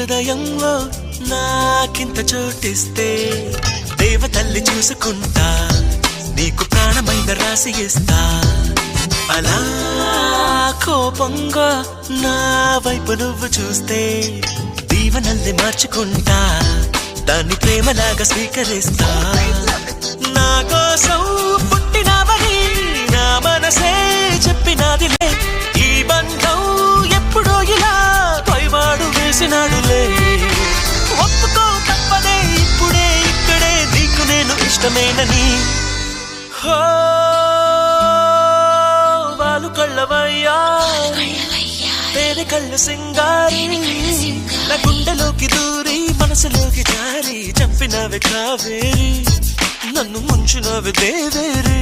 హృదయంలో నాకింత చోటిస్తే దేవతల్లి చూసుకుంటా నీకు ప్రాణమైన రాసి ఇస్తా అలా కోపంగా నా వైపు నువ్వు చూస్తే దీవనల్ని మార్చుకుంటా దాన్ని ప్రేమలాగా స్వీకరిస్తా నా కోసం పుట్టినవని నా మనసే చెప్పినదిలే ఈ బంధం ఎప్పుడో ఇలా పైవాడు వేసినాడులే ఒప్పుకో తప్పదే ఇప్పుడే ఇక్కడే నీకు నేను ఇష్టమేనని హో వాలు కళ్ళవయ్యా తేనె కళ్ళు సింగారి నా గుండెలోకి దూరి మనసులోకి జారి చంపినవి కావేరి నన్ను ముంచినవి దేవేరి